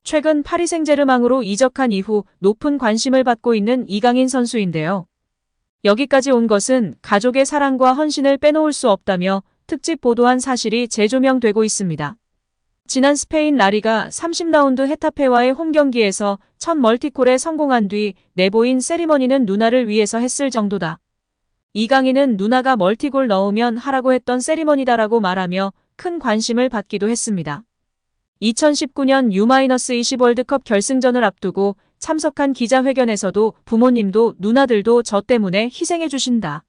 최근 파리 생제르맹으로 이적한 이후 높은 관심을 받고 있는 이강인 선수인데요. 여기까지 온 것은 가족의 사랑과 헌신을 빼놓을 수 없다며 특집 보도한 사실이 재조명되고 있습니다. 지난 스페인 라리가 30라운드 헤타페와의 홈경기에서 첫 멀티골에 성공한 뒤 내보인 세리머니는 누나를 위해서 했을 정도다. 이강인은 누나가 멀티골 넣으면 하라고 했던 세리머니다라고 말하며 큰 관심을 받기도 했습니다. 2019년 U-20 월드컵 결승전을 앞두고 참석한 기자회견에서도 부모님도 누나들도 저 때문에 희생해 주신다.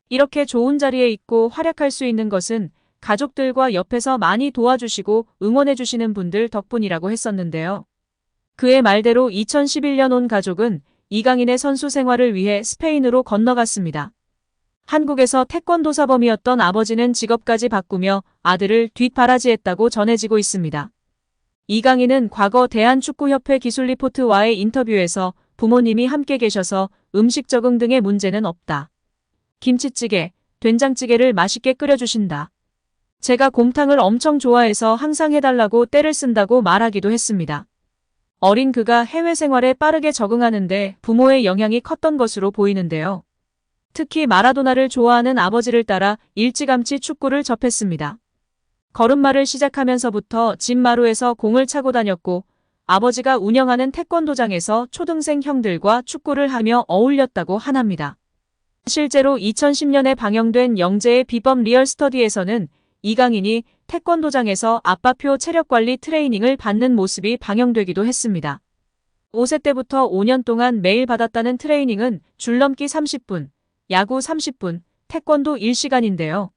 이렇게 좋은 자리에 있고 활약할 수 있는 것은 가족들과 옆에서 많이 도와주시고 응원해 주시는 분들 덕분이라고 했었는데요. 그의 말대로 2011년 온 가족은 이강인의 선수 생활을 위해 스페인으로 건너갔습니다. 한국에서 태권도 사범이었던 아버지는 직업까지 바꾸며 아들을 뒷바라지했다고 전해지고 있습니다. 이강인은 과거 대한축구협회 기술리포트와의 인터뷰에서 부모님이 함께 계셔서 음식 적응 등의 문제는 없다. 김치찌개, 된장찌개를 맛있게 끓여주신다. 제가 곰탕을 엄청 좋아해서 항상 해달라고 떼를 쓴다고 말하기도 했습니다. 어린 그가 해외 생활에 빠르게 적응하는데 부모의 영향이 컸던 것으로 보이는데요. 특히 마라도나를 좋아하는 아버지를 따라 일찌감치 축구를 접했습니다. 걸음마를 시작하면서부터 집 마루에서 공을 차고 다녔고 아버지가 운영하는 태권도장에서 초등생 형들과 축구를 하며 어울렸다고 하납니다. 실제로 2010년에 방영된 영재의 비법 리얼 스터디에서는 이강인이 태권도장에서 아빠표 체력관리 트레이닝을 받는 모습이 방영되기도 했습니다. 5세 때부터 5년 동안 매일 받았다는 트레이닝은 줄넘기 30분, 야구 30분, 태권도 1시간인데요.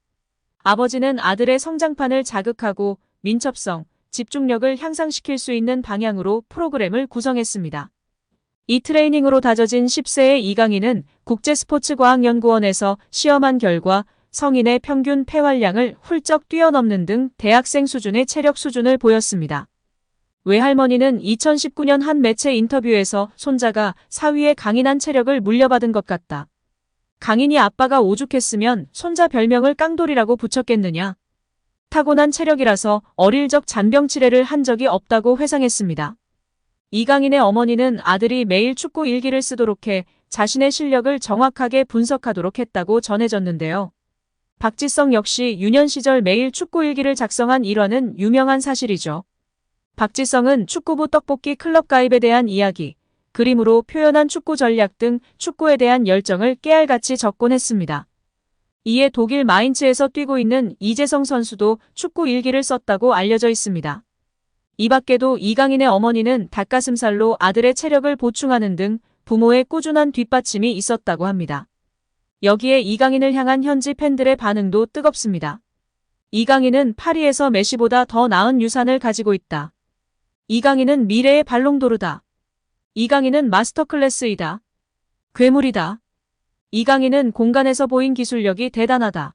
아버지는 아들의 성장판을 자극하고 민첩성, 집중력을 향상시킬 수 있는 방향으로 프로그램을 구성했습니다. 이 트레이닝으로 다져진 10세의 이강인은 국제스포츠과학연구원에서 시험한 결과 성인의 평균 폐활량을 훌쩍 뛰어넘는 등 대학생 수준의 체력 수준을 보였습니다. 외할머니는 2019년 한 매체 인터뷰에서 손자가 사위의 강인한 체력을 물려받은 것 같다. 강인이 아빠가 오죽했으면 손자 별명을 깡돌이라고 붙였겠느냐. 타고난 체력이라서 어릴 적 잔병 치레를 한 적이 없다고 회상했습니다. 이강인의 어머니는 아들이 매일 축구 일기를 쓰도록 해 자신의 실력을 정확하게 분석하도록 했다고 전해졌는데요. 박지성 역시 유년 시절 매일 축구 일기를 작성한 일화는 유명한 사실이죠. 박지성은 축구부 떡볶이 클럽 가입에 대한 이야기, 그림으로 표현한 축구 전략 등 축구에 대한 열정을 깨알같이 적곤 했습니다. 이에 독일 마인츠에서 뛰고 있는 이재성 선수도 축구 일기를 썼다고 알려져 있습니다. 이 밖에도 이강인의 어머니는 닭가슴살로 아들의 체력을 보충하는 등 부모의 꾸준한 뒷받침이 있었다고 합니다. 여기에 이강인을 향한 현지 팬들의 반응도 뜨겁습니다. 이강인은 파리에서 메시보다 더 나은 유산을 가지고 있다. 이강인은 미래의 발롱도르다. 이강인은 마스터클래스이다. 괴물이다. 이강인은 공간에서 보인 기술력이 대단하다.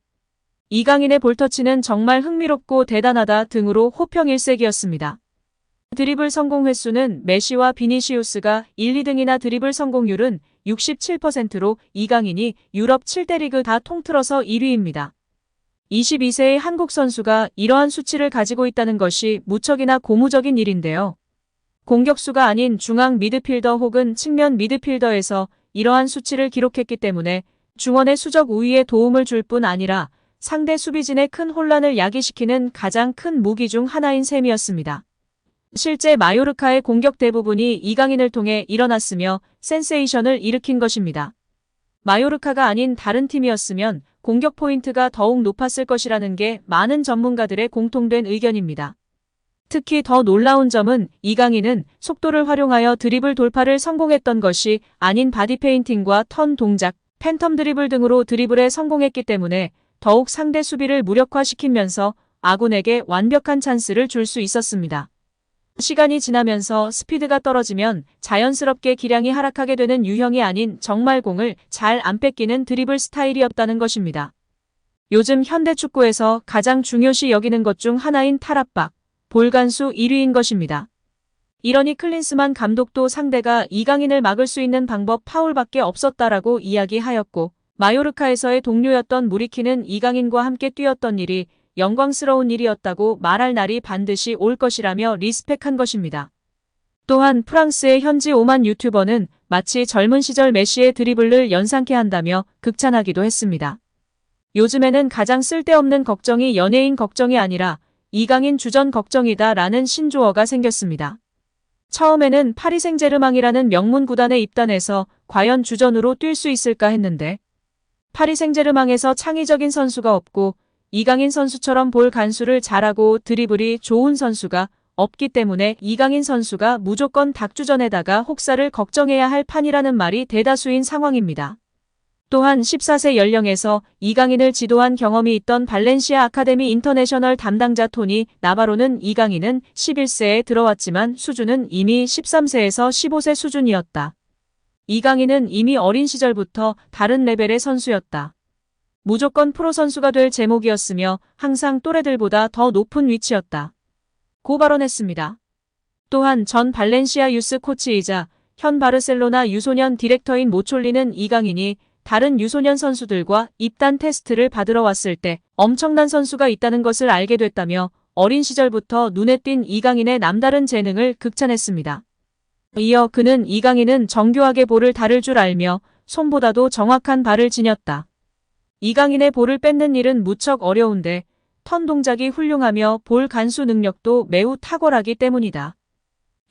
이강인의 볼터치는 정말 흥미롭고 대단하다 등으로 호평일색이었습니다. 드리블 성공 횟수는 메시와 비니시우스가 1, 2등이나 드리블 성공률은 67%로 이강인이 유럽 7대 리그 다 통틀어서 1위입니다. 22세의 한국 선수가 이러한 수치를 가지고 있다는 것이 무척이나 고무적인 일인데요. 공격수가 아닌 중앙 미드필더 혹은 측면 미드필더에서 이러한 수치를 기록했기 때문에 중원의 수적 우위에 도움을 줄 뿐 아니라 상대 수비진의 큰 혼란을 야기시키는 가장 큰 무기 중 하나인 셈이었습니다. 실제 마요르카의 공격 대부분이 이강인을 통해 일어났으며 센세이션을 일으킨 것입니다. 마요르카가 아닌 다른 팀이었으면 공격 포인트가 더욱 높았을 것이라는 게 많은 전문가들의 공통된 의견입니다. 특히 더 놀라운 점은 이강인은 속도를 활용하여 드리블 돌파를 성공했던 것이 아닌 바디페인팅과 턴 동작, 팬텀 드리블 등으로 드리블에 성공했기 때문에 더욱 상대 수비를 무력화시키면서 아군에게 완벽한 찬스를 줄 수 있었습니다. 시간이 지나면서 스피드가 떨어지면 자연스럽게 기량이 하락하게 되는 유형이 아닌 정말 공을 잘 안 뺏기는 드리블 스타일이었다는 것입니다. 요즘 현대 축구에서 가장 중요시 여기는 것 중 하나인 탈압박, 볼간수 1위인 것입니다. 이러니 클린스만 감독도 상대가 이강인을 막을 수 있는 방법 파울밖에 없었다라고 이야기하였고 마요르카에서의 동료였던 무리키는 이강인과 함께 뛰었던 일이 영광스러운 일이었다고 말할 날이 반드시 올 것이라며 리스펙한 것입니다. 또한 프랑스의 현지 오만 유튜버는 마치 젊은 시절 메시의 드리블을 연상케 한다며 극찬하기도 했습니다. 요즘에는 가장 쓸데없는 걱정이 연예인 걱정이 아니라 이강인 주전 걱정이다 라는 신조어가 생겼습니다. 처음에는 파리 생제르맹이라는 명문 구단에 입단해서 과연 주전으로 뛸 수 있을까 했는데 파리 생제르맹에서 창의적인 선수가 없고 이강인 선수처럼 볼 간수를 잘하고 드리블이 좋은 선수가 없기 때문에 이강인 선수가 무조건 닭주전에다가 혹사를 걱정해야 할 판이라는 말이 대다수인 상황입니다. 또한 14세 연령에서 이강인을 지도한 경험이 있던 발렌시아 아카데미 인터내셔널 담당자 토니 나바로는 이강인은 11세에 들어왔지만 수준은 이미 13세에서 15세 수준이었다. 이강인은 이미 어린 시절부터 다른 레벨의 선수였다. 무조건 프로 선수가 될 제목이었으며 항상 또래들보다 더 높은 위치였다. 고 발언했습니다. 또한 전 발렌시아 유스 코치이자 현 바르셀로나 유소년 디렉터인 모촐리는 이강인이 다른 유소년 선수들과 입단 테스트를 받으러 왔을 때 엄청난 선수가 있다는 것을 알게 됐다며 어린 시절부터 눈에 띈 이강인의 남다른 재능을 극찬했습니다. 이어 그는 이강인은 정교하게 볼을 다룰 줄 알며 손보다도 정확한 발을 지녔다. 이강인의 볼을 뺏는 일은 무척 어려운데 턴 동작이 훌륭하며 볼 간수 능력도 매우 탁월하기 때문이다.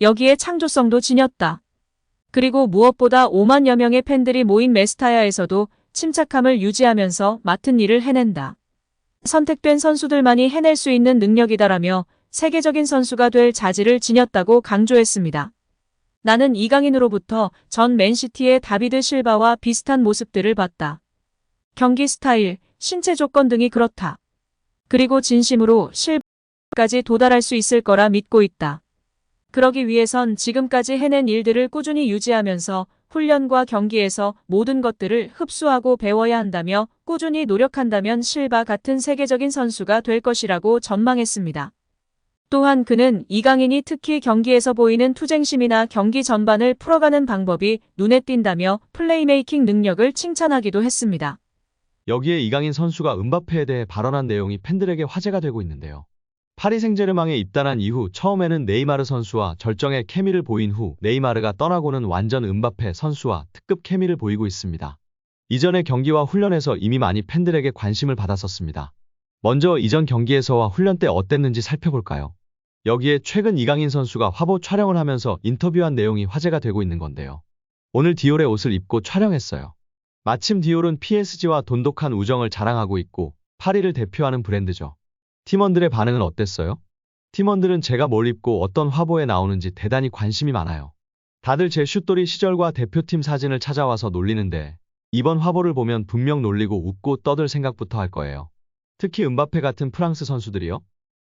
여기에 창조성도 지녔다. 그리고 무엇보다 5만여 명의 팬들이 모인 메스타야에서도 침착함을 유지하면서 맡은 일을 해낸다. 선택된 선수들만이 해낼 수 있는 능력이다라며 세계적인 선수가 될 자질을 지녔다고 강조했습니다. 나는 이강인으로부터 전 맨시티의 다비드 실바와 비슷한 모습들을 봤다. 경기 스타일, 신체 조건 등이 그렇다. 그리고 진심으로 실바까지 도달할 수 있을 거라 믿고 있다. 그러기 위해선 지금까지 해낸 일들을 꾸준히 유지하면서 훈련과 경기에서 모든 것들을 흡수하고 배워야 한다며 꾸준히 노력한다면 실바 같은 세계적인 선수가 될 것이라고 전망했습니다. 또한 그는 이강인이 특히 경기에서 보이는 투쟁심이나 경기 전반을 풀어가는 방법이 눈에 띈다며 플레이메이킹 능력을 칭찬하기도 했습니다. 여기에 이강인 선수가 음바페에 대해 발언한 내용이 팬들에게 화제가 되고 있는데요. 파리 생제르맹에 입단한 이후 처음에는 네이마르 선수와 절정의 케미를 보인 후 네이마르가 떠나고는 완전 음바페 선수와 특급 케미를 보이고 있습니다. 이전의 경기와 훈련에서 이미 많이 팬들에게 관심을 받았었습니다. 먼저 이전 경기에서와 훈련 때 어땠는지 살펴볼까요? 여기에 최근 이강인 선수가 화보 촬영을 하면서 인터뷰한 내용이 화제가 되고 있는 건데요. 오늘 디올의 옷을 입고 촬영했어요. 마침 디올은 PSG와 돈독한 우정을 자랑하고 있고 파리를 대표하는 브랜드죠. 팀원들의 반응은 어땠어요? 팀원들은 제가 뭘 입고 어떤 화보에 나오는지 대단히 관심이 많아요. 다들 제 슛돌이 시절과 대표팀 사진을 찾아와서 놀리는데 이번 화보를 보면 분명 놀리고 웃고 떠들 생각부터 할 거예요. 특히 음바페 같은 프랑스 선수들이요.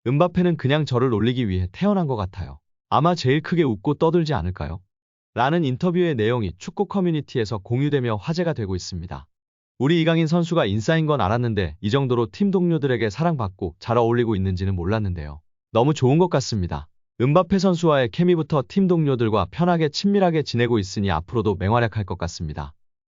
음바페는 그냥 저를 놀리기 위해 태어난 것 같아요. 아마 제일 크게 웃고 떠들지 않을까요? 라는 인터뷰의 내용이 축구 커뮤니티에서 공유되며 화제가 되고 있습니다. 우리 이강인 선수가 인싸인 건 알았는데 이 정도로 팀 동료들에게 사랑받고 잘 어울리고 있는지는 몰랐는데요. 너무 좋은 것 같습니다. 음바페 선수와의 케미부터 팀 동료들과 편하게 친밀하게 지내고 있으니 앞으로도 맹활약할 것 같습니다.